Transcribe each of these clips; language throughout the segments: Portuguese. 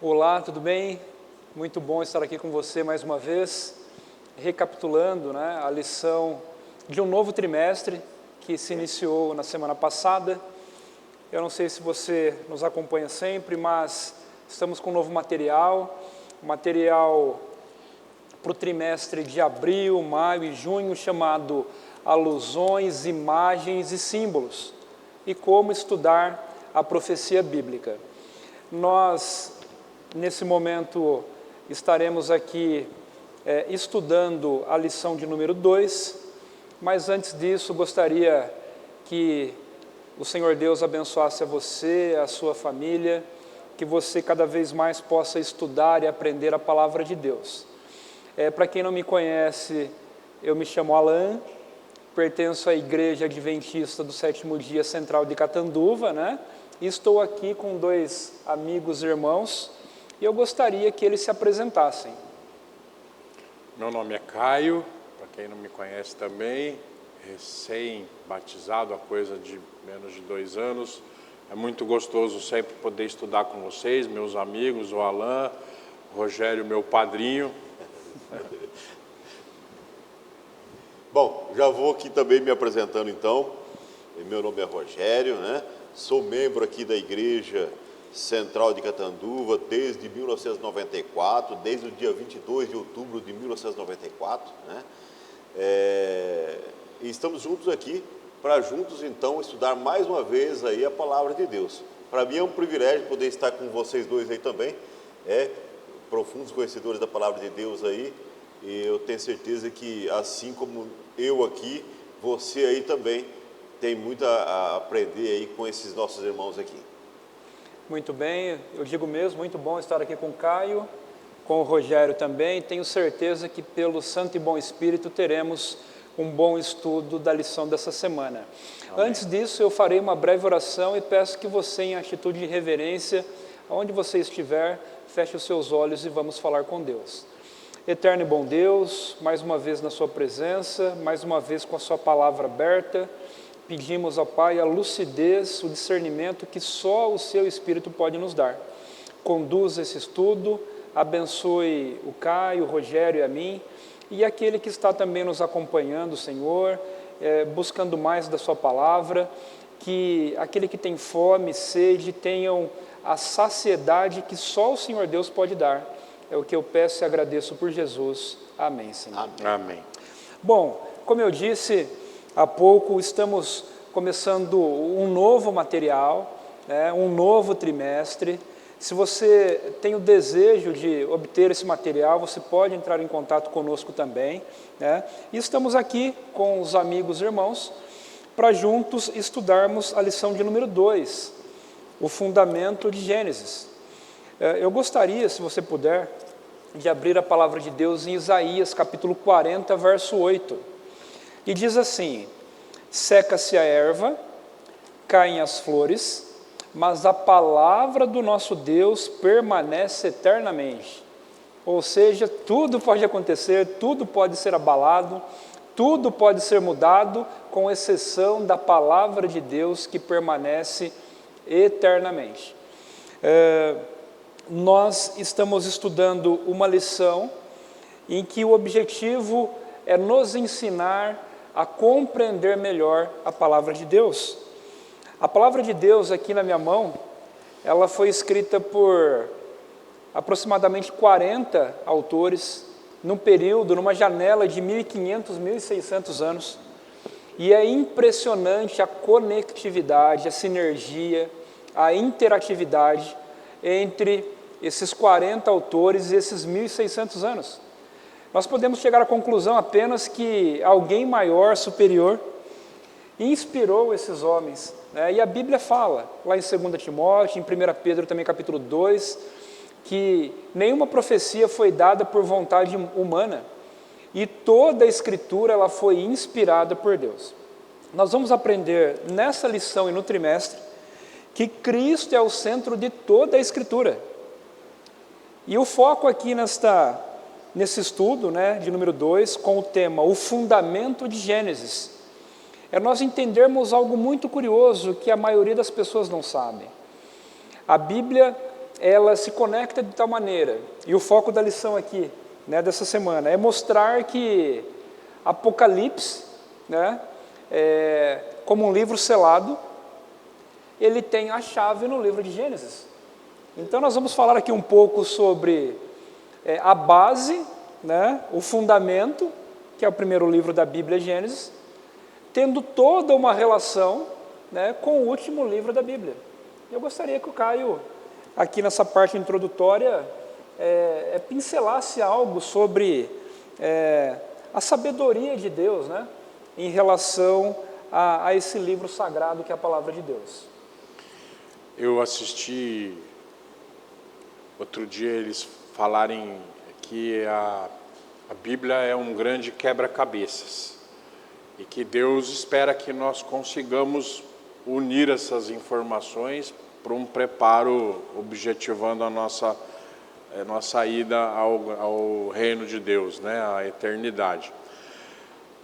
Olá, tudo bem? Muito bom estar aqui com você mais uma vez, recapitulando, a lição de um novo trimestre que se iniciou na semana passada. Eu não sei se você nos acompanha sempre, mas estamos com um novo material para o trimestre de abril, maio e junho, chamado Alusões, Imagens e Símbolos, e como estudar a profecia bíblica. Nós, nesse momento, estaremos aqui estudando a lição de número 2, mas antes disso gostaria que o Senhor Deus abençoasse a você, a sua família, que você cada vez mais possa estudar e aprender a palavra de Deus. Para quem não me conhece, eu me chamo Alan, pertenço à Igreja Adventista do Sétimo Dia Central de Catanduva, E estou aqui com dois amigos e irmãos, e eu gostaria que eles se apresentassem. Meu nome é Caio, para quem não me conhece também, recém-batizado há coisa de menos de 2 anos. É muito gostoso sempre poder estudar com vocês, meus amigos, o Alan, o Rogério, meu padrinho. Bom, já vou aqui também me apresentando então. Meu nome é Rogério, Sou membro aqui da Igreja Central de Catanduva desde 1994, desde o dia 22 de outubro de 1994, E estamos juntos aqui para juntos então estudar mais uma vez aí a palavra de Deus. Para mim é um privilégio poder estar com vocês dois aí também, profundos conhecedores da palavra de Deus aí, e eu tenho certeza que assim como eu aqui, você aí também tem muito a aprender aí com esses nossos irmãos aqui. Muito bem, eu digo mesmo, muito bom estar aqui com o Caio, com o Rogério também. Tenho certeza que pelo Santo e Bom Espírito teremos um bom estudo da lição dessa semana. Amém. Antes disso, eu farei uma breve oração e peço que você, em atitude de reverência, aonde você estiver, feche os seus olhos e vamos falar com Deus. Eterno e bom Deus, mais uma vez na sua presença, mais uma vez com a sua palavra aberta, pedimos ao Pai a lucidez, o discernimento que só o Seu Espírito pode nos dar. Conduza esse estudo, abençoe o Caio, o Rogério e a mim, e aquele que está também nos acompanhando, Senhor, buscando mais da Sua palavra, que aquele que tem fome, sede, tenham a saciedade que só o Senhor Deus pode dar. É o que eu peço e agradeço por Jesus. Amém, Senhor. Amém. Bom, como eu disse há pouco, estamos começando um novo material, um novo trimestre. Se você tem o desejo de obter esse material, você pode entrar em contato conosco também. E estamos aqui com os amigos e irmãos para juntos estudarmos a lição de número 2, o fundamento de Gênesis. Eu gostaria, se você puder, de abrir a palavra de Deus em Isaías, capítulo 40, verso 8. E diz assim: seca-se a erva, caem as flores, mas a palavra do nosso Deus permanece eternamente. Ou seja, tudo pode acontecer, tudo pode ser abalado, tudo pode ser mudado, com exceção da palavra de Deus que permanece eternamente. Nós estamos estudando uma lição em que o objetivo é nos ensinar a compreender melhor a palavra de Deus. A palavra de Deus aqui na minha mão, ela foi escrita por aproximadamente 40 autores, num período, numa janela de 1500, 1600 anos. E é impressionante a conectividade, a sinergia, a interatividade entre esses 40 autores e esses 1600 anos. Nós podemos chegar à conclusão apenas que alguém maior, superior, inspirou esses homens. E a Bíblia fala, lá em 2 Timóteo, em 1 Pedro também capítulo 2, que nenhuma profecia foi dada por vontade humana, e toda a Escritura ela foi inspirada por Deus. Nós vamos aprender nessa lição e no trimestre que Cristo é o centro de toda a Escritura. E o foco aqui nesse estudo, de número 2, com o tema O Fundamento de Gênesis, é nós entendermos algo muito curioso que a maioria das pessoas não sabe. A Bíblia, ela se conecta de tal maneira, e o foco da lição aqui, né, dessa semana, é mostrar que Apocalipse, né, como um livro selado, ele tem a chave no livro de Gênesis. Então nós vamos falar aqui um pouco sobre a base, né, o fundamento, que é o primeiro livro da Bíblia, Gênesis, tendo toda uma relação, né, com o último livro da Bíblia. Eu gostaria que o Caio, aqui nessa parte introdutória, pincelasse algo sobre a sabedoria de Deus, né, em relação a esse livro sagrado que é a Palavra de Deus. Eu assisti outro dia eles falarem que a Bíblia é um grande quebra-cabeças e que Deus espera que nós consigamos unir essas informações para um preparo objetivando a nossa ida ao reino de Deus, né, a eternidade.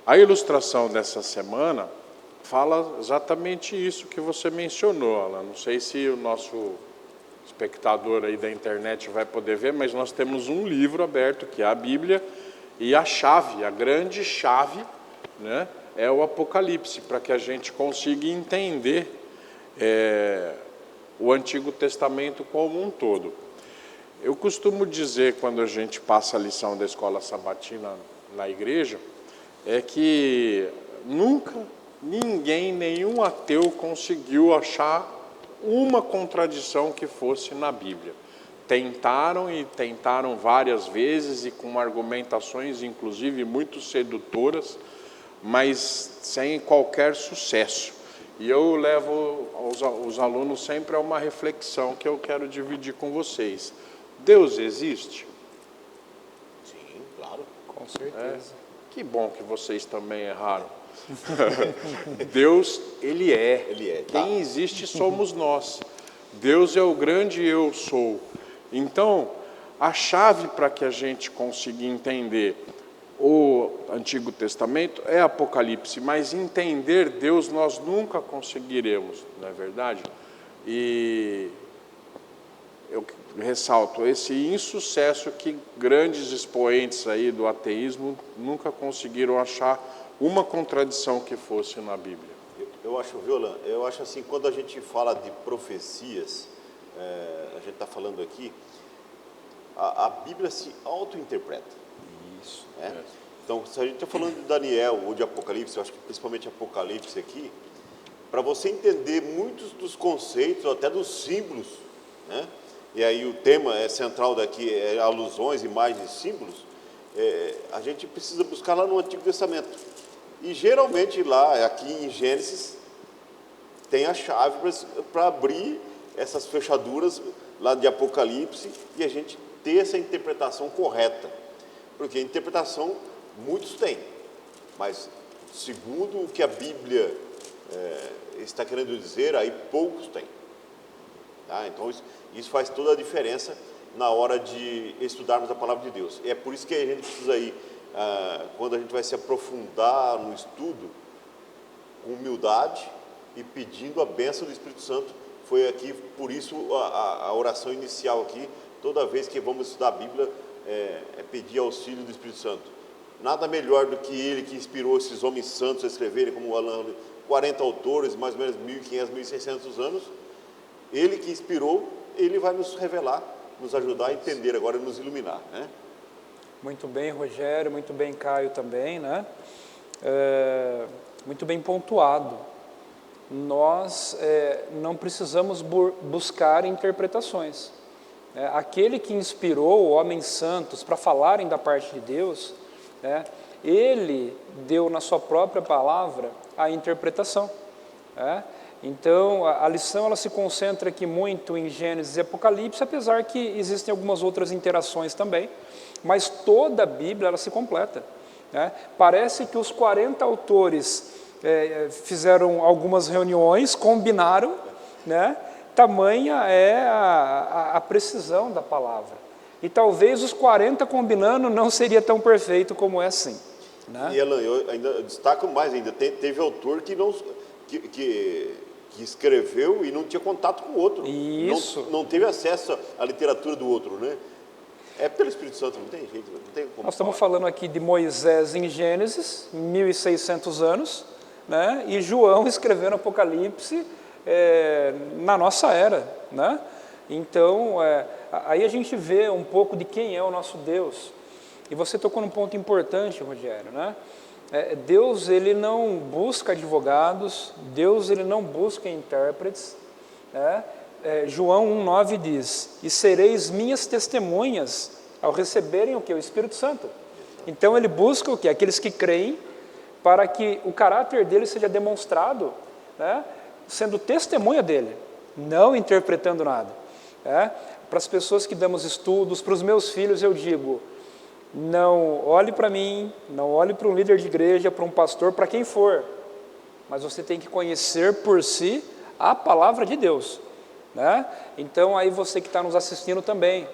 A ilustração dessa semana fala exatamente isso que você mencionou, Alan. Não sei se o nosso espectador aí da internet vai poder ver, mas nós temos um livro aberto, que é a Bíblia, e a chave, a grande chave, né, é o Apocalipse, para que a gente consiga entender o Antigo Testamento como um todo. Eu costumo dizer, quando a gente passa a lição da escola sabatina na igreja, é que nunca ninguém, nenhum ateu conseguiu achar uma contradição que fosse na Bíblia. Tentaram e tentaram várias vezes e com argumentações, inclusive, muito sedutoras, mas sem qualquer sucesso. E eu levo os alunos sempre a uma reflexão que eu quero dividir com vocês. Deus existe? Sim, claro. Com certeza. Que bom que vocês também erraram. Deus, Ele é. Ele é, tá. Quem existe somos nós. Deus é o grande eu sou. Então, a chave para que a gente consiga entender o Antigo Testamento é Apocalipse, mas entender Deus nós nunca conseguiremos, não é verdade? E eu ressalto esse insucesso que grandes expoentes aí do ateísmo nunca conseguiram achar uma contradição que fosse na Bíblia. Eu acho, Violan, eu acho assim, quando a gente fala de profecias, a gente está falando aqui, a Bíblia se auto-interpreta. Isso. Né? Então, se a gente está falando de Daniel ou de Apocalipse, eu acho que principalmente Apocalipse aqui, para você entender muitos dos conceitos, até dos símbolos, né? E aí o tema central daqui é alusões, imagens e símbolos, a gente precisa buscar lá no Antigo Testamento. E geralmente lá, aqui em Gênesis, tem a chave para abrir essas fechaduras lá de Apocalipse e a gente ter essa interpretação correta. Porque a interpretação muitos têm, mas segundo o que a Bíblia está querendo dizer, aí poucos têm. Tá? Então isso faz toda a diferença na hora de estudarmos a Palavra de Deus. E é por isso que a gente precisa ir, quando a gente vai se aprofundar no estudo, com humildade e pedindo a bênção do Espírito Santo. Foi aqui, por isso a oração inicial aqui, toda vez que vamos estudar a Bíblia, é pedir auxílio do Espírito Santo. Nada melhor do que ele que inspirou esses homens santos a escreverem, como o Alan, 40 autores, mais ou menos 1.500, 1.600 anos. Ele que inspirou, ele vai nos revelar, nos ajudar a entender agora, nos iluminar, né? Muito bem, Rogério, muito bem, Caio também, né? Muito bem pontuado. Nós não precisamos buscar interpretações. Aquele que inspirou homens santos para falarem da parte de Deus, ele deu na sua própria palavra a interpretação. Então, a lição ela se concentra aqui muito em Gênesis e Apocalipse, apesar que existem algumas outras interações também, mas toda a Bíblia ela se completa. Parece que os 40 autores fizeram algumas reuniões, combinaram, tamanha é a precisão da palavra. E talvez os 40 combinando não seria tão perfeito como é assim. E Alan, eu ainda destaco mais ainda, teve autor que que escreveu e não tinha contato com o outro. Isso. Não teve acesso à literatura do outro, né? É pelo Espírito Santo, não tem jeito, não tem como Nós estamos falar. falando aqui de Moisés em Gênesis, 1.600 anos, né? E João escrevendo Apocalipse na nossa era, né? Então, aí a gente vê um pouco de quem é o nosso Deus. E você tocou num ponto importante, Rogério, né? Deus, ele não busca advogados, Deus, ele não busca intérpretes, né? João 1,9 diz, e sereis minhas testemunhas ao receberem o que? O Espírito Santo. Então ele busca o que? Aqueles que creem, para que o caráter dele seja demonstrado, né? Sendo testemunha dele, não interpretando nada. Para as pessoas que damos estudos, para os meus filhos eu digo, não olhe para mim, não olhe para um líder de igreja, para um pastor, para quem for, mas você tem que conhecer por si a palavra de Deus, né? Então aí você que está nos assistindo também,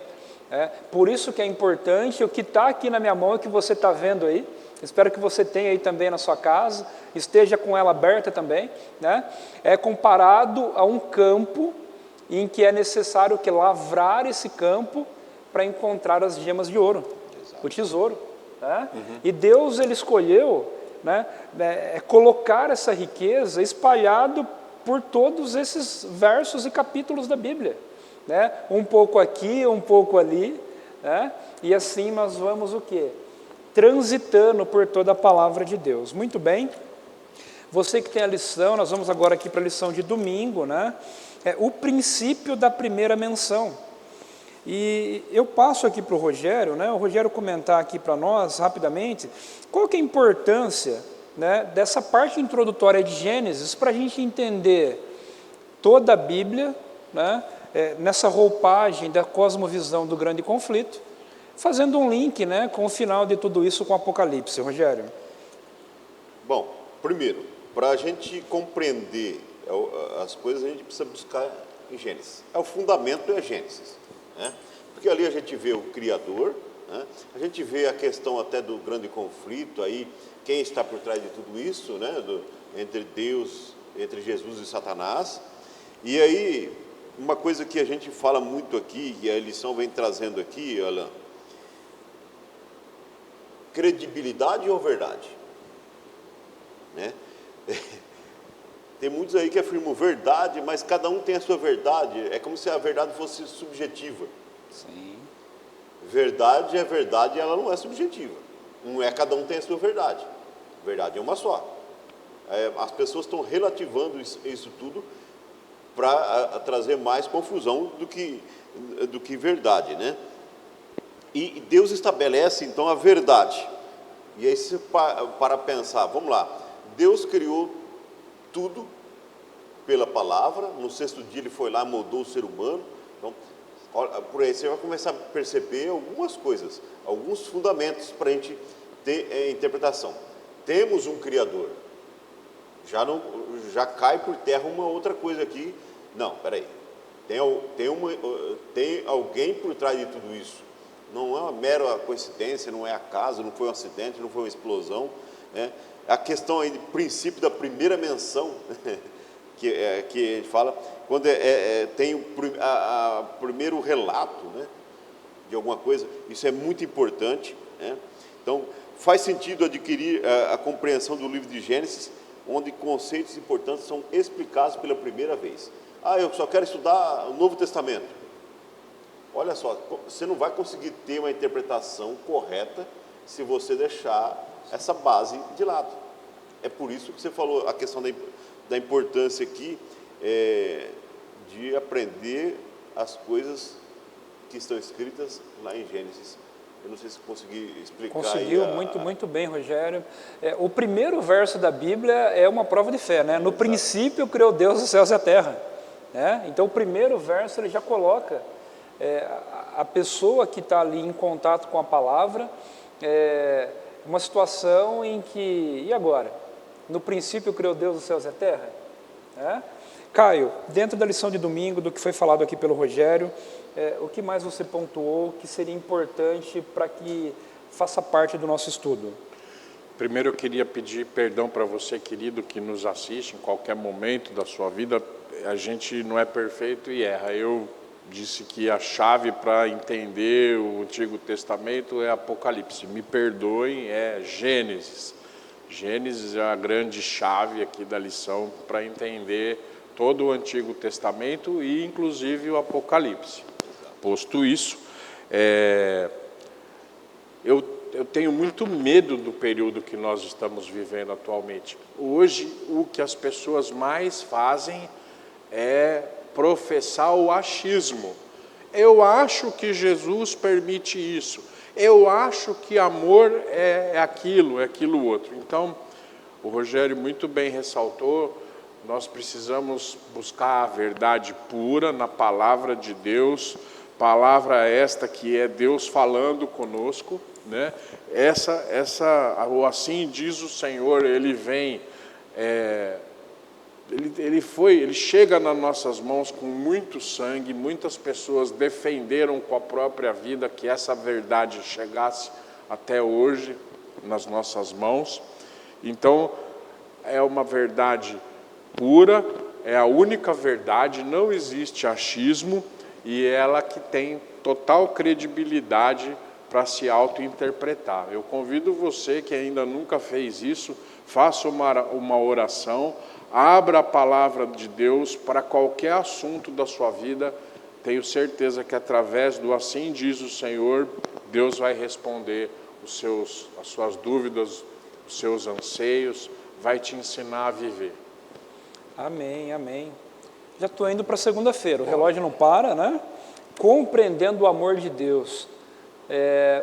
por isso que é importante o que está aqui na minha mão, o que você está vendo aí, espero que você tenha aí também na sua casa, esteja com ela aberta também, né? É comparado a um campo em que é necessário que lavrar esse campo para encontrar as gemas de ouro, o tesouro, né? E Deus, ele escolheu, né, colocar essa riqueza espalhado por todos esses versos e capítulos da Bíblia, né? Um pouco aqui, um pouco ali, né? E assim nós vamos o quê? Transitando por toda a palavra de Deus. Muito bem, você que tem a lição, nós vamos agora aqui para a lição de domingo, né? O princípio da primeira menção. E eu passo aqui para o Rogério, né? O Rogério comentar aqui para nós, rapidamente, qual que é a importância, né, dessa parte introdutória de Gênesis, para a gente entender toda a Bíblia, né, nessa roupagem da cosmovisão do grande conflito, fazendo um link, né, com o final de tudo isso com o Apocalipse. Rogério. Bom, primeiro, para a gente compreender as coisas, a gente precisa buscar em Gênesis. O fundamento é Gênesis, né? Porque ali a gente vê o Criador, né? A gente vê a questão até do grande conflito, aí quem está por trás de tudo isso, né? Entre Deus, entre Jesus e Satanás. E aí, uma coisa que a gente fala muito aqui, e a lição vem trazendo aqui, Alan, credibilidade ou verdade? Né? Tem muitos aí que afirmam verdade, mas cada um tem a sua verdade. É como se a verdade fosse subjetiva. Sim. Verdade é verdade e ela não é subjetiva. Não é cada um tem a sua verdade. Verdade é uma só. As pessoas estão relativando isso tudo para trazer mais confusão do que verdade, né? E Deus estabelece então a verdade. E aí se para pensar, vamos lá, Deus criou tudo pela palavra, no sexto dia ele foi lá, moldou o ser humano. Então, por aí você vai começar a perceber algumas coisas, alguns fundamentos para a gente ter interpretação. Temos um Criador, já cai por terra uma outra coisa aqui. Não, peraí, tem alguém por trás de tudo isso. Não é uma mera coincidência, não é acaso, não foi um acidente, não foi uma explosão, né? A questão aí do princípio da primeira menção, que ele fala, quando tem o primeiro relato, né, de alguma coisa, isso é muito importante, né? Então, faz sentido adquirir a compreensão do livro de Gênesis, onde conceitos importantes são explicados pela primeira vez. Eu só quero estudar o Novo Testamento. Olha só, você não vai conseguir ter uma interpretação correta se você deixar essa base de lado. É por isso que você falou a questão da importância aqui de aprender as coisas que estão escritas lá em Gênesis. Eu não sei se consegui explicar. Conseguiu, muito bem, Rogério. O primeiro verso da Bíblia é uma prova de fé, né? No princípio criou Deus os céus e a terra, né? Então o primeiro verso ele já coloca a pessoa que está ali em contato com a palavra, uma situação em que, e agora? No princípio criou Deus os céus e a terra? Caio, dentro da lição de domingo, do que foi falado aqui pelo Rogério, o que mais você pontuou que seria importante para que faça parte do nosso estudo? Primeiro eu queria pedir perdão para você, querido, que nos assiste em qualquer momento da sua vida. A gente não é perfeito e erra. Eu disse que a chave para entender o Antigo Testamento é Apocalipse. Me perdoem, é Gênesis. Gênesis é a grande chave aqui da lição para entender todo o Antigo Testamento e inclusive o Apocalipse. Posto isso, eu tenho muito medo do período que nós estamos vivendo atualmente. Hoje, o que as pessoas mais fazem é professar o achismo. Eu acho que Jesus permite isso. Eu acho que amor é aquilo outro. Então, o Rogério muito bem ressaltou, nós precisamos buscar a verdade pura na palavra de Deus, palavra esta que é Deus falando conosco, né? O assim diz o Senhor, ele vem, ele chega nas nossas mãos com muito sangue, muitas pessoas defenderam com a própria vida que essa verdade chegasse até hoje nas nossas mãos. Então, é uma verdade pura, é a única verdade, não existe achismo, e ela que tem total credibilidade para se auto-interpretar. Eu convido você que ainda nunca fez isso, faça uma oração, abra a palavra de Deus para qualquer assunto da sua vida. Tenho certeza que através do assim diz o Senhor, Deus vai responder as suas dúvidas, os seus anseios, vai te ensinar a viver. Amém, amém. Já estou indo para segunda-feira, o relógio não para, né? Compreendendo o amor de Deus.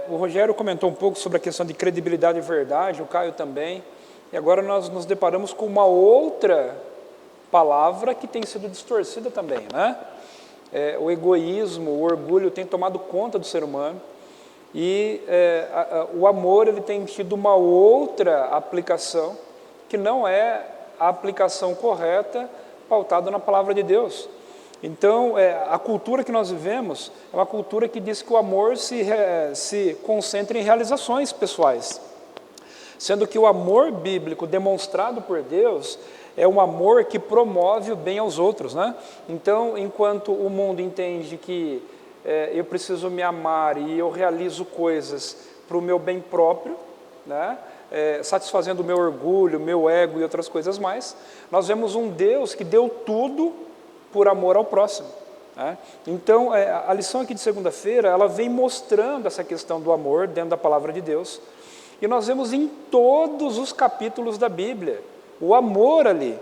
O Rogério comentou um pouco sobre a questão de credibilidade e verdade, o Caio também. E agora nós nos deparamos com uma outra palavra que tem sido distorcida também, né? O egoísmo, o orgulho tem tomado conta do ser humano. E o amor, ele tem tido uma outra aplicação, que não é a aplicação correta, pautada na palavra de Deus. Então, a cultura que nós vivemos é uma cultura que diz que o amor se concentra em realizações pessoais, sendo que o amor bíblico demonstrado por Deus é um amor que promove o bem aos outros, né? Então, enquanto o mundo entende que eu preciso me amar e eu realizo coisas para o meu bem próprio, né? Satisfazendo o meu orgulho, o meu ego e outras coisas mais, nós vemos um Deus que deu tudo por amor ao próximo, né? Então, a lição aqui de segunda-feira, ela vem mostrando essa questão do amor dentro da palavra de Deus, e nós vemos em todos os capítulos da Bíblia, o amor ali,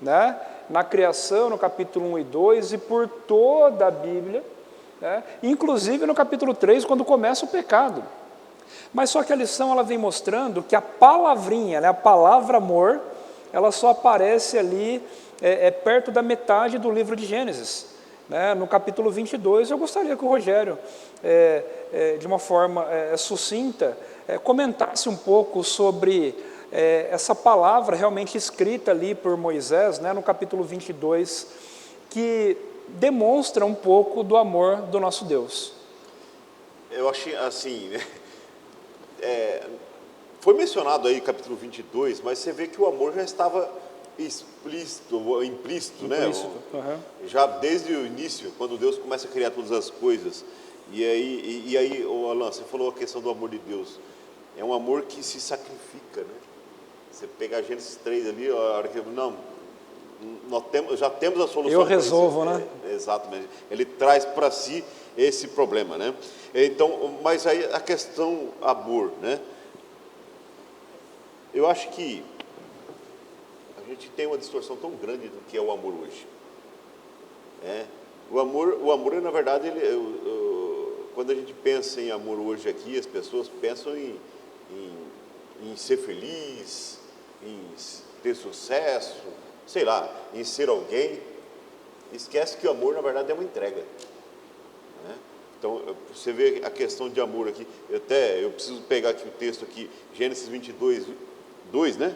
né? Na criação, no capítulo 1 e 2, e por toda a Bíblia, né? Inclusive no capítulo 3, quando começa o pecado. Mas só que a lição, ela vem mostrando que a palavrinha, né, a palavra amor, ela só aparece ali perto da metade do livro de Gênesis, né? No capítulo 22, eu gostaria que o Rogério, de uma forma sucinta, comentasse um pouco sobre essa palavra realmente escrita ali por Moisés, né, no capítulo 22, que demonstra um pouco do amor do nosso Deus. Eu achei assim, né? Foi mencionado aí capítulo 22, mas você vê que o amor já estava implícito, né? Uhum. Já desde o início, quando Deus começa a criar todas as coisas. E aí, Alan, você falou a questão do amor de Deus. É um amor que se sacrifica, né? Você pegar Gênesis 3 ali, a hora que já temos a solução. Eu resolvo, né? Exatamente. Ele traz para si esse problema, né? Então, mas aí a questão amor, né? Eu acho que a gente tem uma distorção tão grande do que é o amor hoje. O amor, na verdade, quando a gente pensa em amor hoje aqui, as pessoas pensam em ser feliz, em ter sucesso, sei lá, em ser alguém. Esquece que o amor, na verdade, é uma entrega, né? Então, você vê a questão de amor aqui. Eu preciso pegar aqui o texto aqui, Gênesis 22, 2, né?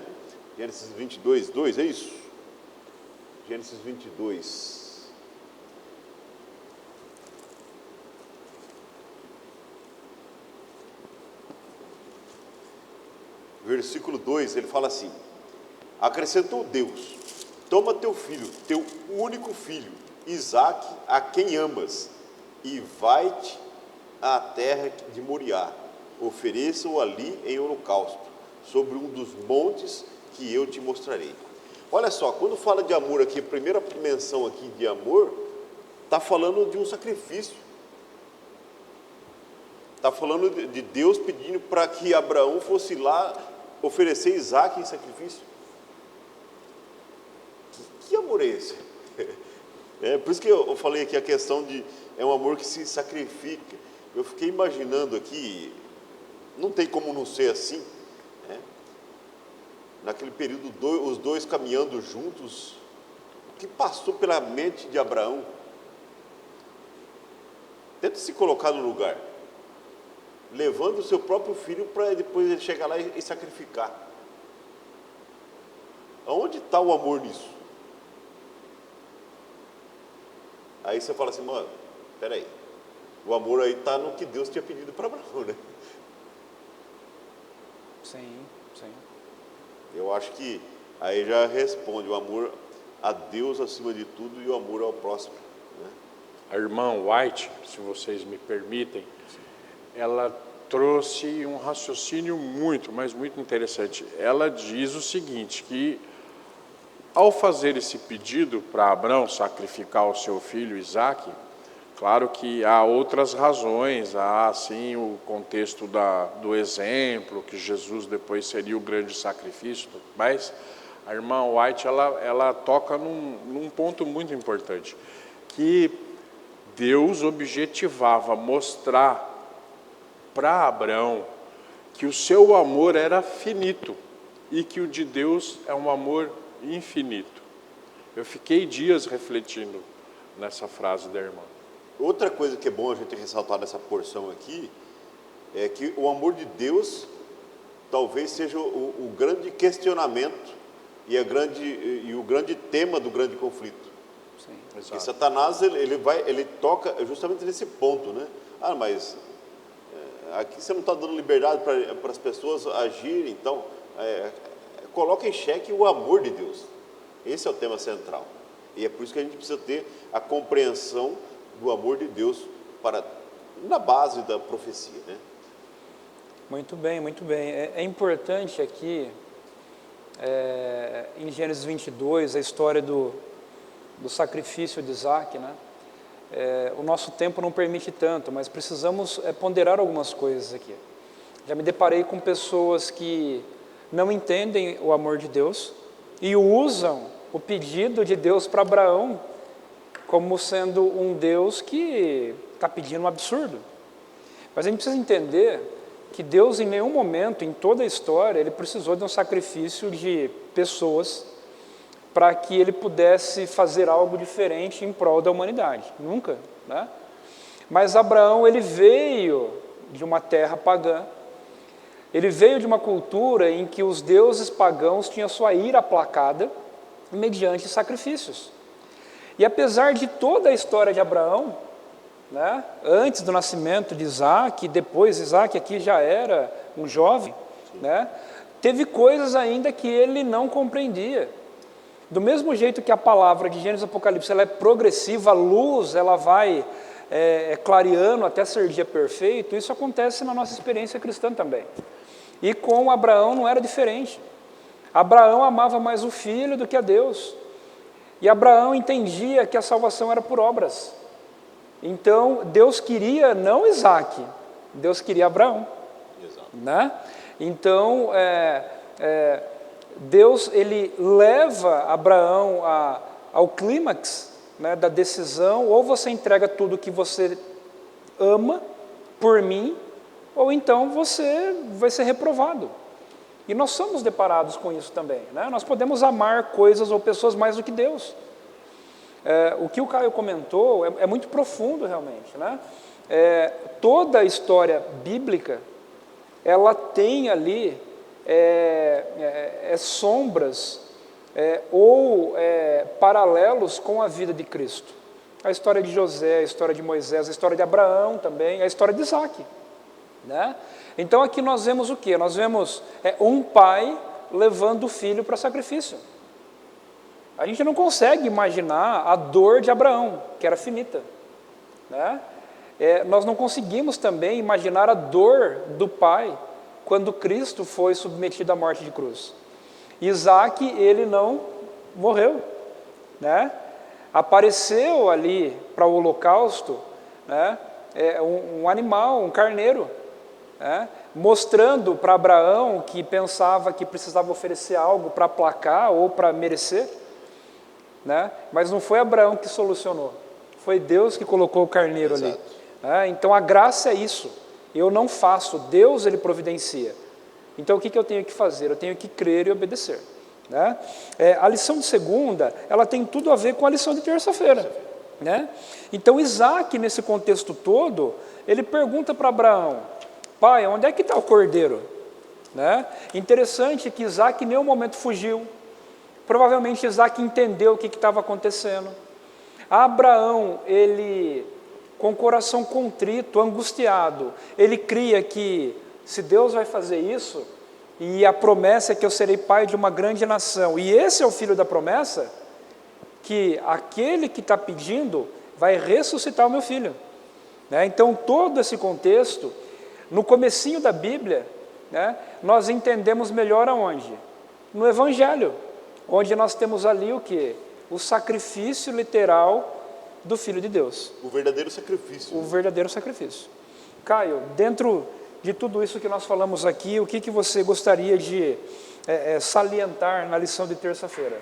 Gênesis 22, 2, é isso? Gênesis 22. versículo 2, ele fala assim: acrescentou Deus: toma teu filho, teu único filho, Isaque, a quem amas, e vai-te à terra de Moriá, ofereça-o ali em holocausto, sobre um dos montes que eu te mostrarei. Olha só, quando fala de amor aqui, a primeira menção aqui de amor, está falando de um sacrifício. Está falando de Deus pedindo para que Abraão fosse lá oferecer Isaque em sacrifício. Que amor é esse? Por isso que eu falei aqui a questão de é um amor que se sacrifica. Eu fiquei imaginando aqui, não tem como não ser assim, né? Naquele período, os dois caminhando juntos, o que passou pela mente de Abraão? Tenta se colocar no lugar, levando o seu próprio filho para depois ele chegar lá e sacrificar. Aonde está o amor nisso? Aí você fala assim, mano, peraí, o amor aí está no que Deus tinha pedido para Abraão, né? Sim, sim. Eu acho que aí já responde o amor a Deus acima de tudo e o amor ao próximo, né? A irmã White, se vocês me permitem, ela trouxe um raciocínio muito, mas muito interessante. Ela diz o seguinte, que ao fazer esse pedido para Abraão sacrificar o seu filho Isaque, claro que há outras razões, há sim o contexto do exemplo, que Jesus depois seria o grande sacrifício, mas a irmã White ela toca num ponto muito importante, que Deus objetivava mostrar para Abraão que o seu amor era finito e que o de Deus é um amor infinito. Eu fiquei dias refletindo nessa frase da irmã. Outra coisa que é bom a gente ressaltar nessa porção aqui é que o amor de Deus talvez seja o grande questionamento e o grande tema do grande conflito. Sim. Porque Satanás ele toca justamente nesse ponto, né? Ah, mas aqui você não está dando liberdade para as pessoas agirem, então coloca em xeque o amor de Deus. Esse é o tema central. E é por isso que a gente precisa ter a compreensão do amor de Deus na base da profecia, né? Muito bem, muito bem. É importante aqui, em Gênesis 22, a história do sacrifício de Isaque, né? O nosso tempo não permite tanto, mas precisamos ponderar algumas coisas aqui. Já me deparei com pessoas que não entendem o amor de Deus e usam o pedido de Deus para Abraão como sendo um Deus que está pedindo um absurdo. Mas a gente precisa entender que Deus, em nenhum momento, em toda a história, ele precisou de um sacrifício de pessoas para que ele pudesse fazer algo diferente em prol da humanidade. Nunca, né? Mas Abraão, ele veio de uma terra pagã, ele veio de uma cultura em que os deuses pagãos tinham sua ira aplacada mediante sacrifícios. E apesar de toda a história de Abraão, né, antes do nascimento de Isaque, depois Isaque aqui já era um jovem, né, teve coisas ainda que ele não compreendia. Do mesmo jeito que a palavra de Gênesis e Apocalipse ela é progressiva, a luz ela vai clareando até ser dia perfeito, isso acontece na nossa experiência cristã também. E com Abraão não era diferente. Abraão amava mais o filho do que a Deus. E Abraão entendia que a salvação era por obras. Então, Deus queria não Isaque, Deus queria Abraão. Exato. Né? Então, Deus ele leva Abraão ao clímax, né, da decisão, ou você entrega tudo que você ama por mim, ou então você vai ser reprovado. E nós somos deparados com isso também, né? Nós podemos amar coisas ou pessoas mais do que Deus. O que o Caio comentou é muito profundo realmente, né? Toda a história bíblica, ela tem ali sombras ou paralelos com a vida de Cristo. A história de José, a história de Moisés, a história de Abraão também, a história de Isaque, né? Então aqui nós vemos o quê? Nós vemos um pai levando o filho para sacrifício. A gente não consegue imaginar a dor de Abraão, que era finita, né? Nós não conseguimos também imaginar a dor do pai quando Cristo foi submetido à morte de cruz. Isaac, ele não morreu, né? Apareceu ali para o holocausto, né? Um animal, um carneiro, né? Mostrando para Abraão que pensava que precisava oferecer algo para aplacar ou para merecer, né? Mas não foi Abraão que solucionou, foi Deus que colocou o carneiro ali. Então a graça é isso, eu não faço, Deus ele providencia. Então o que eu tenho que fazer? Eu tenho que crer e obedecer, né? A lição de segunda, ela tem tudo a ver com a lição de terça-feira, né? Então Isaac, nesse contexto todo, ele pergunta para Abraão: pai, onde é que está o cordeiro? Né? Interessante que Isaac em nenhum momento fugiu. Provavelmente Isaac entendeu o que estava acontecendo. Abraão, ele, com o coração contrito, angustiado, ele cria que se Deus vai fazer isso, e a promessa é que eu serei pai de uma grande nação, e esse é o filho da promessa, que aquele que está pedindo vai ressuscitar o meu filho, né? Então todo esse contexto, no comecinho da Bíblia, né, nós entendemos melhor aonde? No Evangelho, onde nós temos ali o quê? O sacrifício literal do Filho de Deus. O verdadeiro sacrifício. O verdadeiro sacrifício. Caio, dentro de tudo isso que nós falamos aqui, o que você gostaria de salientar na lição de terça-feira?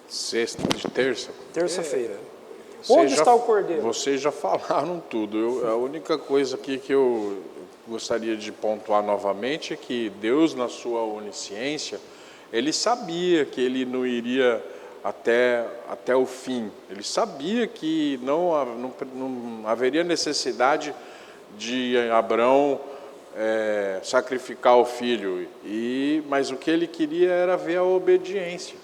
Sexta de terça? Terça-feira. Onde está o cordeiro? Vocês já falaram tudo. A única coisa aqui que eu gostaria de pontuar novamente é que Deus, na sua onisciência, ele sabia que ele não iria até o fim. Ele sabia que não haveria necessidade de Abraão sacrificar o filho, mas o que ele queria era ver a obediência,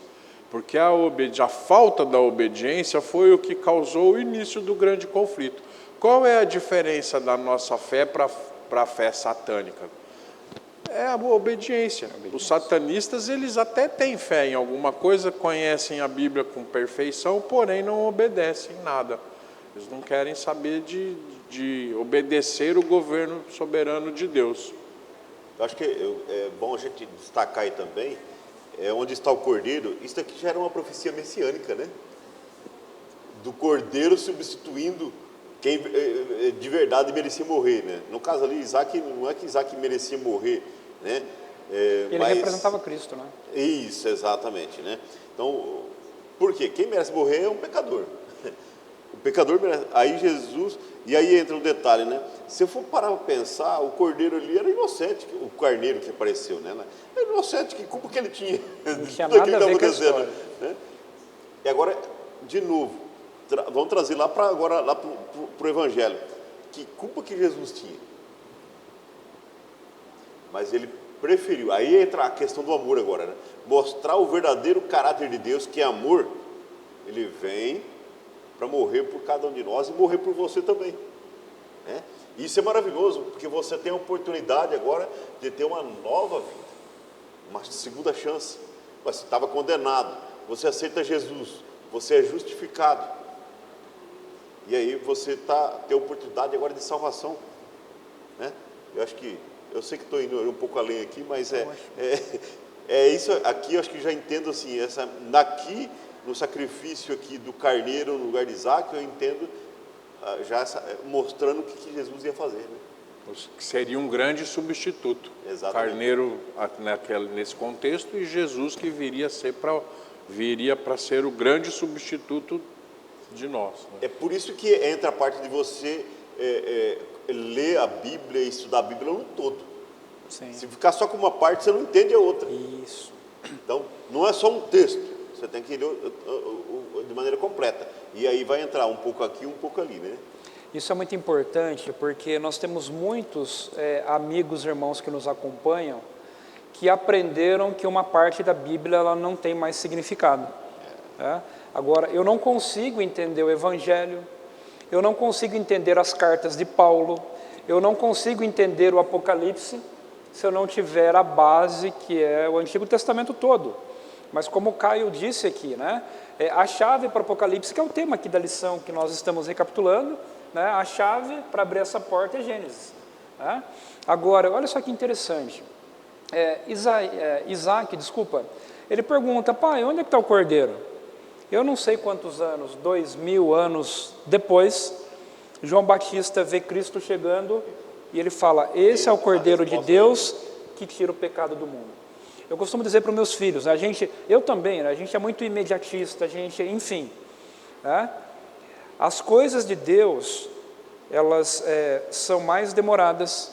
porque a falta da obediência foi o que causou o início do grande conflito. Qual é a diferença da nossa fé para a fé satânica? É a obediência. Os satanistas, eles até têm fé em alguma coisa, conhecem a Bíblia com perfeição, porém não obedecem nada. Eles não querem saber de obedecer o governo soberano de Deus. Eu acho que é bom a gente destacar aí também, onde está o cordeiro. Isso aqui já era uma profecia messiânica, né? Do cordeiro substituindo quem de verdade merecia morrer, né? No caso ali, Isaac, não é que Isaac merecia morrer, né? Ele representava Cristo, né? Isso, exatamente, né? Então, por quê? Quem merece morrer é um pecador. O pecador merece. Aí Jesus, e aí entra um detalhe, né? Se eu for parar para pensar, o cordeiro ali era inocente, o carneiro que apareceu, né? Era inocente, que culpa que ele tinha? Não tinha nada a ver com a história, né? E agora, de novo, vamos trazer lá para o Evangelho. Que culpa que Jesus tinha? Mas ele preferiu, aí entra a questão do amor agora, né? Mostrar o verdadeiro caráter de Deus, que é amor. Ele vem para morrer por cada um de nós e morrer por você também, né? Isso é maravilhoso, porque você tem a oportunidade agora de ter uma nova vida, uma segunda chance. Você estava condenado, você aceita Jesus, você é justificado, e aí você tem a oportunidade agora de salvação, né? Eu sei que estou indo um pouco além aqui, mas isso aqui. Eu acho que já entendo assim, daqui no sacrifício aqui do carneiro no lugar de Isaac, eu entendo já mostrando o que Jesus ia fazer, né? Que seria um grande substituto. Exatamente. Carneiro nesse contexto, e Jesus que viria para ser o grande substituto de nós, né? É por isso que entra a parte de você ler a Bíblia e estudar a Bíblia no todo. Sim. Se ficar só com uma parte, você não entende a outra. Isso. Então, não é só um texto, você tem que ler de maneira completa. E aí vai entrar um pouco aqui, um pouco ali, né? Isso é muito importante, porque nós temos muitos amigos, irmãos que nos acompanham, que aprenderam que uma parte da Bíblia ela não tem mais significado. Agora, eu não consigo entender o Evangelho, eu não consigo entender as cartas de Paulo, eu não consigo entender o Apocalipse se eu não tiver a base que é o Antigo Testamento todo. Mas como o Caio disse aqui, né, a chave para o Apocalipse, que é o tema aqui da lição que nós estamos recapitulando, né, a chave para abrir essa porta é Gênesis. Né? Agora, olha só que interessante. Isaac, ele pergunta, pai, onde é que está o cordeiro? Eu não sei quantos anos, 2000 anos depois, João Batista vê Cristo chegando e ele fala, esse é o Cordeiro de Deus que tira o pecado do mundo. Eu costumo dizer para os meus filhos, eu também, a gente é muito imediatista, enfim. Né? As coisas de Deus, elas são mais demoradas.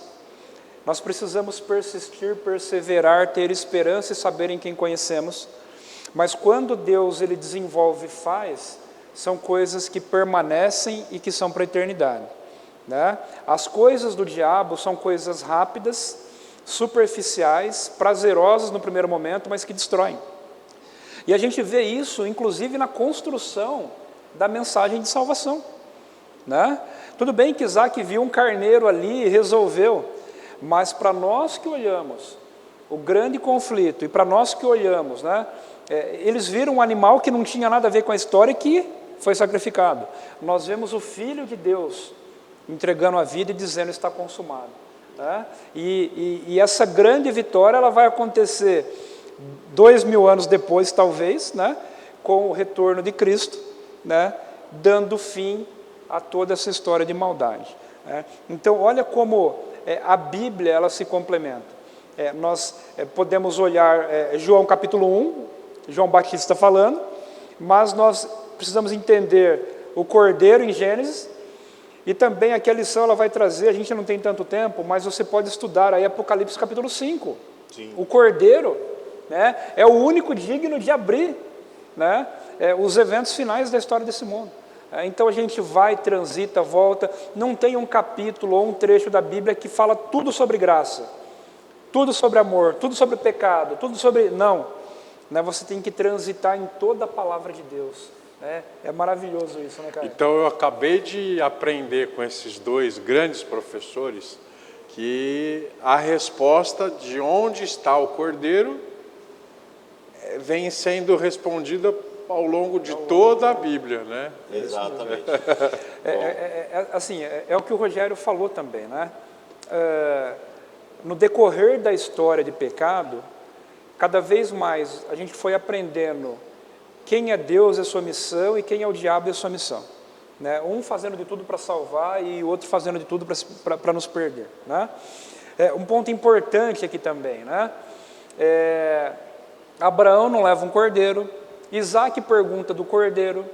Nós precisamos persistir, perseverar, ter esperança e saber em quem conhecemos. Mas quando Deus ele desenvolve e faz, são coisas que permanecem e que são para a eternidade. Né? As coisas do diabo são coisas rápidas, superficiais, prazerosas no primeiro momento, mas que destroem. E a gente vê isso, inclusive, na construção da mensagem de salvação. Né? Tudo bem que Isaac viu um carneiro ali e resolveu, mas para nós que olhamos o grande conflito, e para nós que olhamos, né, eles viram um animal que não tinha nada a ver com a história e que foi sacrificado. Nós vemos o Filho de Deus entregando a vida e dizendo está consumado. Né? E essa grande vitória ela vai acontecer 2000 anos depois, talvez, né, com o retorno de Cristo, né, dando fim a toda essa história de maldade. Né? Então, olha como a Bíblia ela se complementa. Nós podemos olhar João capítulo 1, João Batista falando, mas nós precisamos entender o Cordeiro em Gênesis, e também aqui a lição ela vai trazer, a gente não tem tanto tempo, mas você pode estudar aí Apocalipse capítulo 5. Sim. O Cordeiro, né, é o único digno de abrir, né, os eventos finais da história desse mundo. Então a gente vai, transita, volta, não tem um capítulo ou um trecho da Bíblia que fala tudo sobre graça, tudo sobre amor, tudo sobre pecado, tudo sobre... Não, né, você tem que transitar em toda a palavra de Deus. É maravilhoso isso, né, cara? Então eu acabei de aprender com esses dois grandes professores que a resposta de onde está o Cordeiro vem sendo respondida ao longo de toda a Bíblia, né? Exatamente. Assim, é o que o Rogério falou também, né? No decorrer da história de pecado, cada vez mais a gente foi aprendendo quem é Deus e a sua missão e quem é o diabo e a sua missão. Né? Um fazendo de tudo para salvar e o outro fazendo de tudo para nos perder. Né? Um ponto importante aqui também, né? Abraão não leva um cordeiro, Isaac pergunta do cordeiro,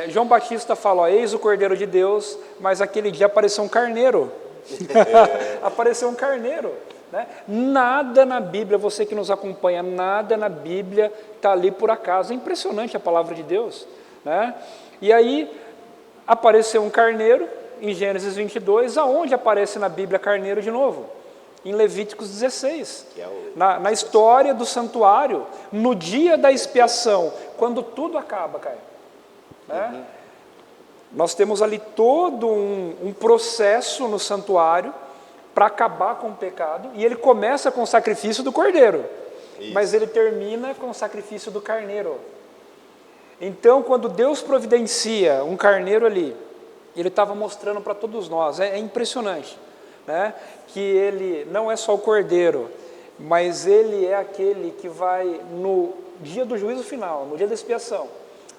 João Batista fala, ó, eis o cordeiro de Deus, mas aquele dia apareceu um carneiro. Apareceu um carneiro. Né? Nada na Bíblia, você que nos acompanha, nada na Bíblia está ali por acaso. É impressionante a palavra de Deus. Né? E aí apareceu um carneiro em Gênesis 22, aonde aparece na Bíblia carneiro de novo? Em Levíticos 16, na história do santuário, no dia da expiação, quando tudo acaba, Caio. Né? Nós temos ali todo um processo no santuário para acabar com o pecado, e ele começa com o sacrifício do cordeiro, mas ele termina com o sacrifício do carneiro. Então, quando Deus providencia um carneiro ali, ele estava mostrando para todos nós, é impressionante, né, que ele não é só o cordeiro, mas ele é aquele que vai, no dia do juízo final, no dia da expiação,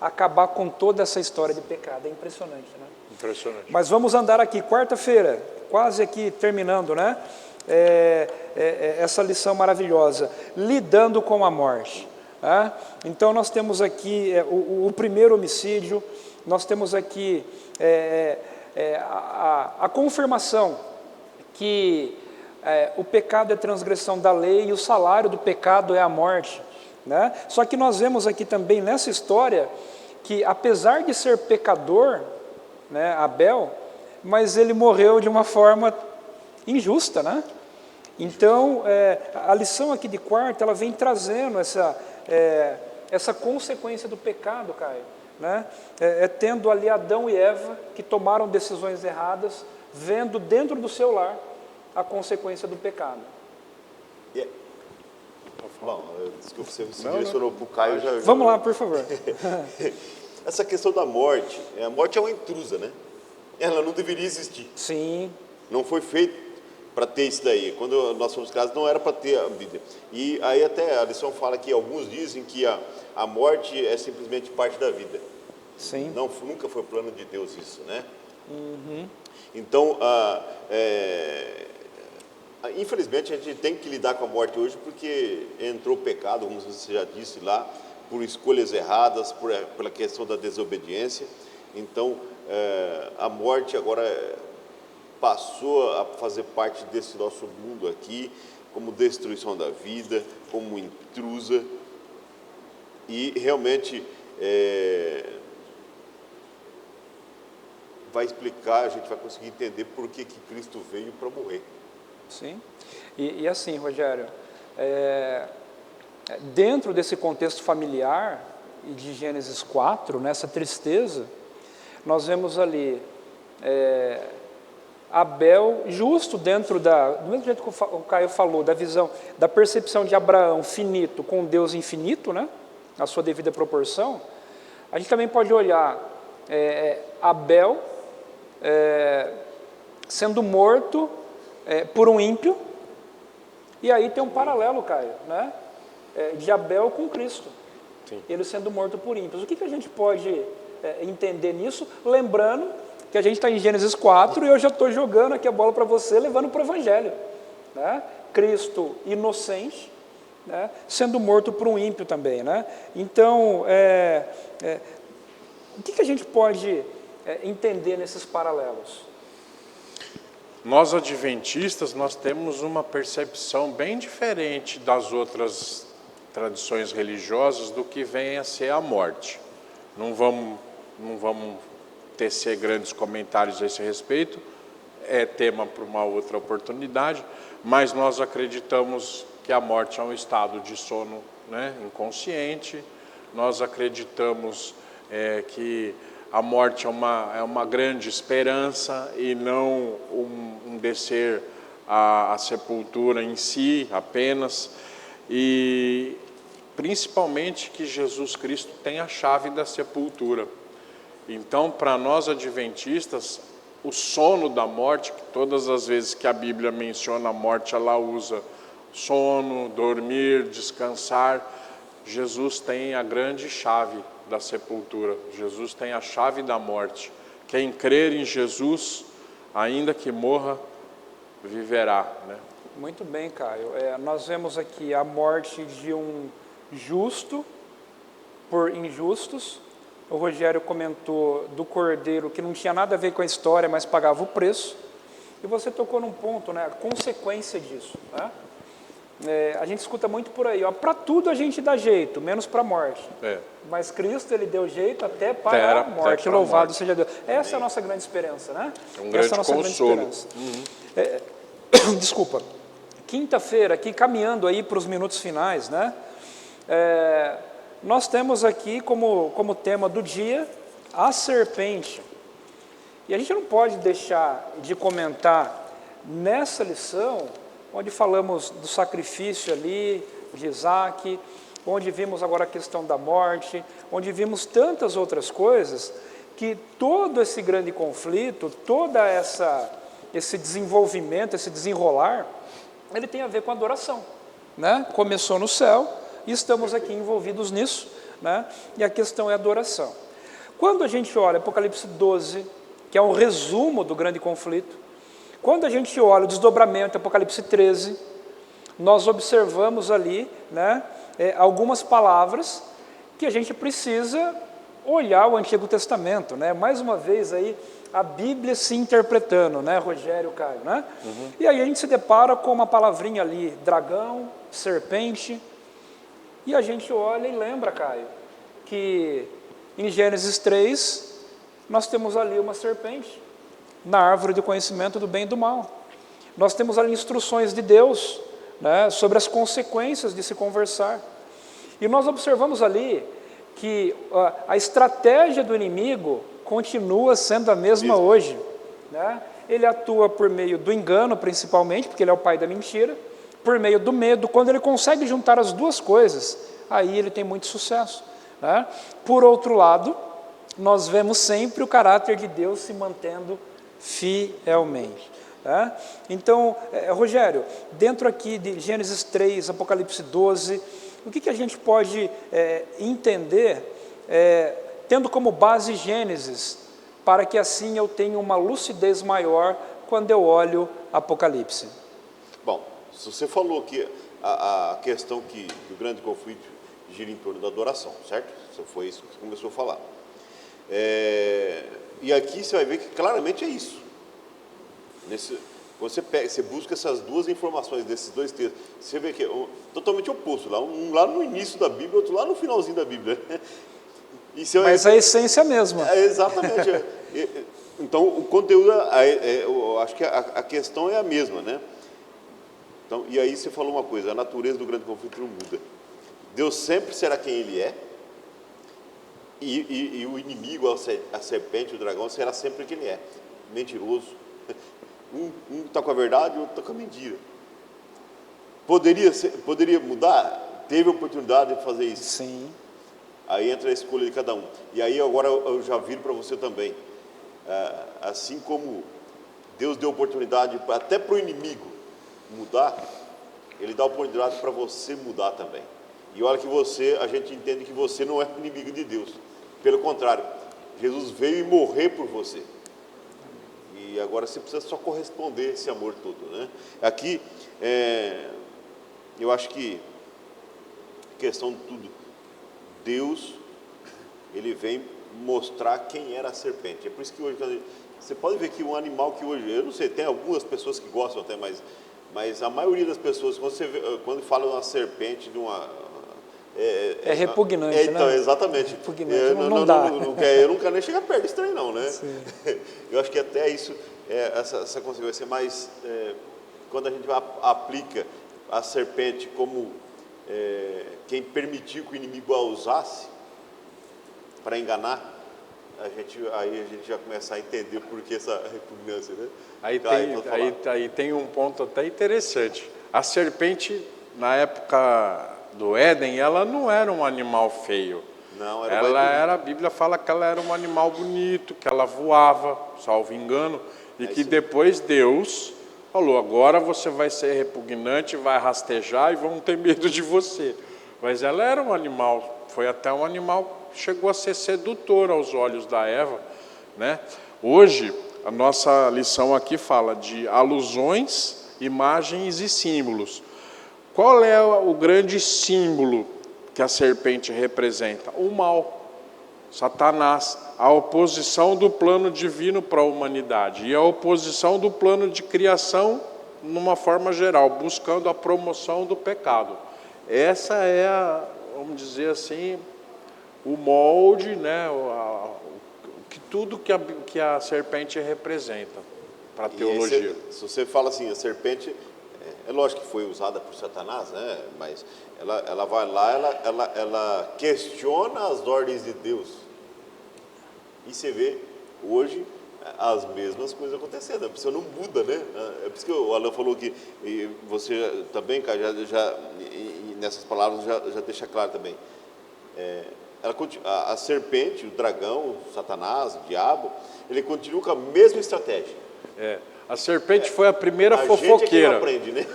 acabar com toda essa história de pecado. É impressionante, né? Impressionante. Mas vamos andar aqui, quarta-feira, quase aqui terminando, né? Essa lição maravilhosa, lidando com a morte. Né? Então nós temos aqui o primeiro homicídio, nós temos aqui a confirmação que o pecado é transgressão da lei e o salário do pecado é a morte. Né? Só que nós vemos aqui também nessa história que, apesar de ser pecador, né, Abel, mas ele morreu de uma forma injusta, né? Então, a lição aqui de quarta, ela vem trazendo essa consequência do pecado, Caio, né? Tendo ali Adão e Eva, que tomaram decisões erradas, vendo dentro do seu lar a consequência do pecado. Bom, desculpa, você se direcionou para o Caio. Vamos lá, por favor. Essa questão da morte, a morte é uma intrusa, né? Ela não deveria existir. Sim. Não foi feito para ter isso daí. Quando nós fomos casados, não era para ter a vida. E aí até a lição fala que alguns dizem que a morte é simplesmente parte da vida. Sim. Não, nunca foi plano de Deus isso, né? Então, infelizmente, a gente tem que lidar com a morte hoje porque entrou o pecado, como você já disse lá, por escolhas erradas, pela questão da desobediência. Então, a morte agora passou a fazer parte desse nosso mundo aqui, como destruição da vida, como intrusa. E realmente vai explicar, a gente vai conseguir entender por que Cristo veio para morrer. Sim. E assim, Rogério, dentro desse contexto familiar e de Gênesis 4, nessa tristeza, nós vemos ali Abel justo dentro do mesmo jeito que o Caio falou, da visão, da percepção de Abraão finito com Deus infinito, né? A sua devida proporção. A gente também pode olhar Abel sendo morto por um ímpio, e aí tem um paralelo, Caio, né? De Abel com Cristo. Sim. Ele sendo morto por ímpios. O que a gente pode entender nisso? Lembrando que a gente está em Gênesis 4 e eu já estou jogando aqui a bola para você, levando para o Evangelho, né? Cristo inocente, né? Sendo morto por um ímpio também, né? Então, o que a gente pode entender nesses paralelos? Nós adventistas, nós temos uma percepção bem diferente das outras tradições religiosas do que vem a ser a morte. Não vamos tecer grandes comentários a esse respeito, é tema para uma outra oportunidade, mas nós acreditamos que a morte é um estado de sono, né, inconsciente. Nós acreditamos que a morte é uma grande esperança e não um descer à sepultura em si apenas, e principalmente que Jesus Cristo tem a chave da sepultura. Então, para nós adventistas, o sono da morte, que todas as vezes que a Bíblia menciona a morte, ela usa sono, dormir, descansar. Jesus tem a grande chave da sepultura. Jesus tem a chave da morte. Quem crer em Jesus, ainda que morra, viverá, né? Muito bem, Caio. Nós vemos aqui a morte de um justo por injustos. O Rogério comentou do cordeiro que não tinha nada a ver com a história, mas pagava o preço. E você tocou num ponto, né? A consequência disso, né? A gente escuta muito por aí, para tudo a gente dá jeito, menos para a morte. Mas Cristo, ele deu jeito até para a morte. Louvado seja Deus. Essa é a nossa grande esperança, né? É um grande consolo. Desculpa. Quinta-feira, aqui caminhando aí para os minutos finais, né? Nós temos aqui como tema do dia a serpente. E a gente não pode deixar de comentar nessa lição, onde falamos do sacrifício ali, de Isaac, onde vimos agora a questão da morte, onde vimos tantas outras coisas, que todo esse grande conflito, toda esse desenvolvimento, esse desenrolar, ele tem a ver com a adoração, né? Começou no céu e estamos aqui envolvidos nisso, né? E a questão é a adoração. Quando a gente olha Apocalipse 12, que é um resumo do grande conflito, quando a gente olha o desdobramento, Apocalipse 13, nós observamos ali, né, algumas palavras que a gente precisa olhar o Antigo Testamento, né? Mais uma vez aí a Bíblia se interpretando, né, Rogério, Caio, né? E aí a gente se depara com uma palavrinha ali, dragão, serpente, e a gente olha e lembra, Caio, que em Gênesis 3 nós temos ali uma serpente na árvore do conhecimento do bem e do mal. Nós temos ali instruções de Deus, né, sobre as consequências de se conversar. E nós observamos ali que a estratégia do inimigo continua sendo a mesma hoje, né? Ele atua por meio do engano, principalmente, porque ele é o pai da mentira, por meio do medo. Quando ele consegue juntar as duas coisas, aí ele tem muito sucesso, né? Por outro lado, nós vemos sempre o caráter de Deus se mantendo fielmente, né? Então, Rogério, dentro aqui de Gênesis 3, Apocalipse 12, o que a gente pode entender, tendo como base Gênesis, para que assim eu tenha uma lucidez maior quando eu olho Apocalipse? Bom, se você falou que a questão que o grande conflito gira em torno da adoração, certo? Foi isso que você começou a falar. E aqui você vai ver que claramente é isso. Quando você busca essas duas informações desses dois textos, você vê que é totalmente oposto. Um lá no início da Bíblia, outro lá no finalzinho da Bíblia. Mas a essência é a mesma. Exatamente. Então, o conteúdo, eu acho que a questão é a mesma, né? Então, e aí você falou uma coisa, a natureza do grande conflito não muda. Deus sempre será quem Ele é, e o inimigo, a serpente, o dragão, será sempre quem ele é, mentiroso. Um está com a verdade, o outro está com a mentira. Poderia mudar? Teve a oportunidade de fazer isso. Sim. Aí entra a escolha de cada um. E aí agora eu já viro para você também. Assim como Deus deu oportunidade até para o inimigo mudar, Ele dá oportunidade para você mudar também. E olha que a gente entende que você não é inimigo de Deus. Pelo contrário, Jesus veio morrer por você. E agora você precisa só corresponder esse amor todo, né? Aqui, eu acho que, questão de tudo, Deus, Ele vem mostrar quem era a serpente. É por isso que hoje, você pode ver que um animal que hoje, eu não sei, tem algumas pessoas que gostam até, mas a maioria das pessoas, quando falam uma serpente, de uma... É repugnante, então, né? exatamente. Repugnante, não dá. Eu não quero nem chegar perto desse trem, não, né? Sim. Eu acho que até isso, essa consequência, mas quando a gente aplica a serpente como quem permitiu que o inimigo a usasse para enganar, aí a gente já começa a entender por que essa repugnância, né? Aí tem um ponto até interessante. A serpente, na época do Éden, ela não era um animal feio. Não, a Bíblia fala que ela era um animal bonito, que ela voava, salvo engano, e que depois Deus falou, agora você vai ser repugnante, vai rastejar e vão ter medo de você. Mas ela era um animal, foi até um animal que chegou a ser sedutor aos olhos da Eva, né? Hoje, a nossa lição aqui fala de alusões, imagens e símbolos. Qual é o grande símbolo que a serpente representa? O mal, Satanás, a oposição do plano divino para a humanidade e a oposição do plano de criação numa forma geral, buscando a promoção do pecado. Essa é, vamos dizer assim, o molde, né, tudo que a serpente representa para a teologia. Se você fala assim, a serpente... É lógico que foi usada por Satanás, né? Mas ela vai lá, ela questiona as ordens de Deus. E você vê hoje as mesmas coisas acontecendo. A pessoa não muda, né? É por isso que o Alan falou que, e você também, cara, nessas palavras já deixa claro também. A serpente, o dragão, o Satanás, o diabo, ele continua com a mesma estratégia. A serpente foi a primeira fofoqueira. A gente é que não aprende, né?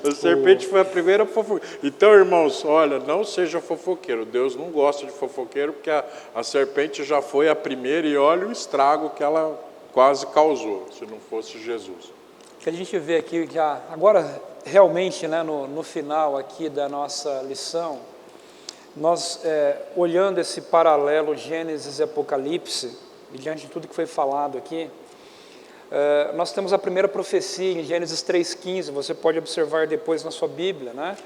A serpente foi a primeira fofoqueira. Então, irmãos, olha, não seja fofoqueiro. Deus não gosta de fofoqueiro, porque a serpente já foi a primeira e olha o estrago que ela quase causou, se não fosse Jesus. Que a gente vê aqui, já agora realmente, né, no final aqui da nossa lição, nós olhando esse paralelo Gênesis e Apocalipse, e diante de tudo que foi falado aqui, nós temos a primeira profecia em Gênesis 3,15, você pode observar depois na sua Bíblia, né?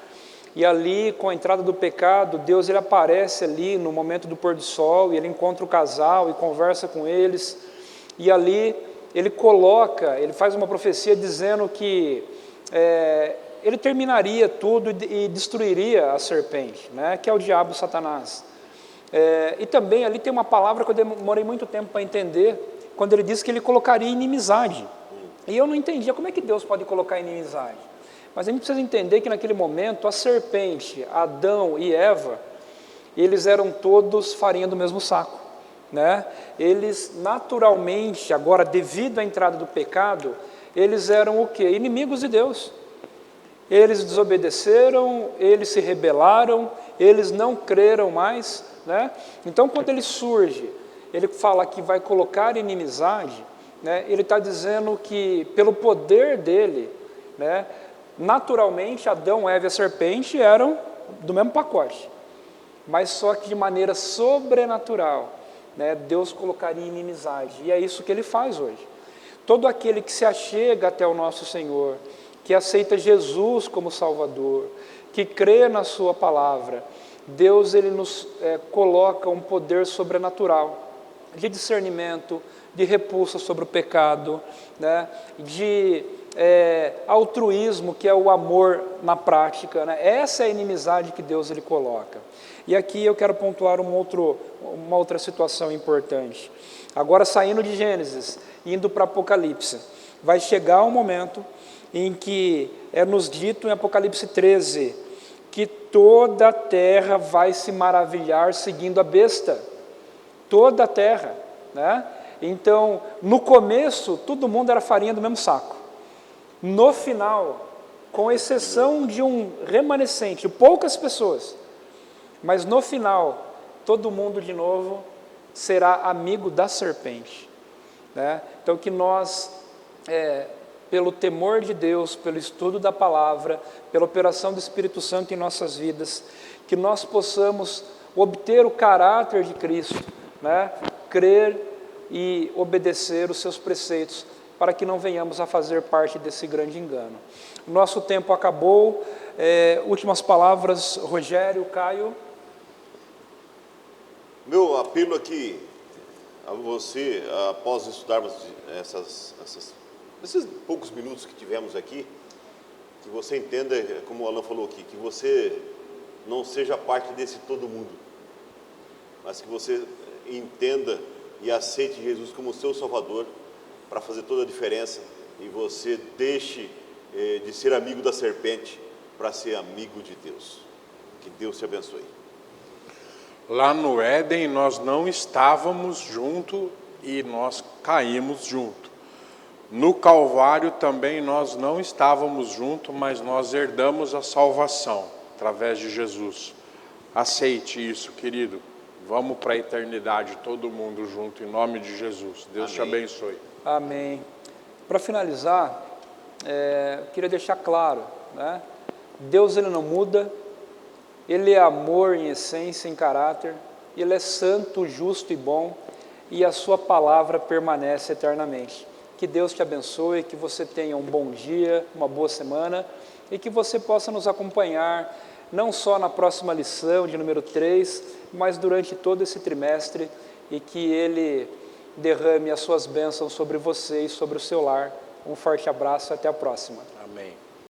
E ali, com a entrada do pecado, Deus ele aparece ali no momento do pôr do sol, e ele encontra o casal e conversa com eles, e ali ele faz uma profecia dizendo que ele terminaria tudo e destruiria a serpente, né, que é o diabo, Satanás. E também ali tem uma palavra que eu demorei muito tempo para entender, quando ele diz que ele colocaria inimizade. E eu não entendia como é que Deus pode colocar inimizade. Mas a gente precisa entender que naquele momento a serpente, Adão e Eva, eles eram todos farinha do mesmo saco, né? Eles naturalmente, agora devido à entrada do pecado, eles eram o quê? Inimigos de Deus. Eles desobedeceram, eles se rebelaram, eles não creram mais, né? Então quando ele surge, ele fala que vai colocar inimizade, né? Ele está dizendo que pelo poder dele, né, naturalmente Adão, Eva e a serpente eram do mesmo pacote, mas só que de maneira sobrenatural, né, Deus colocaria inimizade, e é isso que ele faz hoje. Todo aquele que se achega até o nosso Senhor, que aceita Jesus como Salvador, que crê na sua palavra, Deus ele nos coloca um poder sobrenatural, de discernimento, de repulsa sobre o pecado, né, de altruísmo, que é o amor na prática, né? Essa é a inimizade que Deus ele coloca. E aqui eu quero pontuar uma outra situação importante. Agora, saindo de Gênesis, indo para Apocalipse, vai chegar um momento em que é nos dito em Apocalipse 13, que toda a terra vai se maravilhar seguindo a besta. Toda a terra, né? Então, no começo, todo mundo era farinha do mesmo saco. No final, com exceção de um remanescente, de poucas pessoas, mas no final, todo mundo de novo será amigo da serpente, né? Então que nós, pelo temor de Deus, pelo estudo da palavra, pela operação do Espírito Santo em nossas vidas, que nós possamos obter o caráter de Cristo, né? Crer e obedecer os seus preceitos, para que não venhamos a fazer parte desse grande engano. Nosso tempo acabou. Últimas palavras, Rogério, Caio. Meu apelo aqui a você, após estudarmos esses poucos minutos que tivemos aqui, que você entenda, como o Alan falou aqui, que você não seja parte desse todo mundo, mas que você entenda e aceite Jesus como seu Salvador, para fazer toda a diferença, e você deixe de ser amigo da serpente para ser amigo de Deus. Que Deus te abençoe. Lá no Éden nós não estávamos junto e nós caímos junto. No Calvário também nós não estávamos junto, mas nós herdamos a salvação através de Jesus. Aceite isso, querido. Vamos para a eternidade, todo mundo junto, em nome de Jesus. Deus te abençoe. Amém. Para finalizar, queria deixar claro, né? Deus ele não muda, Ele é amor em essência, em caráter, Ele é santo, justo e bom, e a sua palavra permanece eternamente. Que Deus te abençoe, que você tenha um bom dia, uma boa semana, e que você possa nos acompanhar, não só na próxima lição de número 3, mas durante todo esse trimestre, e que Ele derrame as suas bênçãos sobre você e sobre o seu lar. Um forte abraço e até a próxima.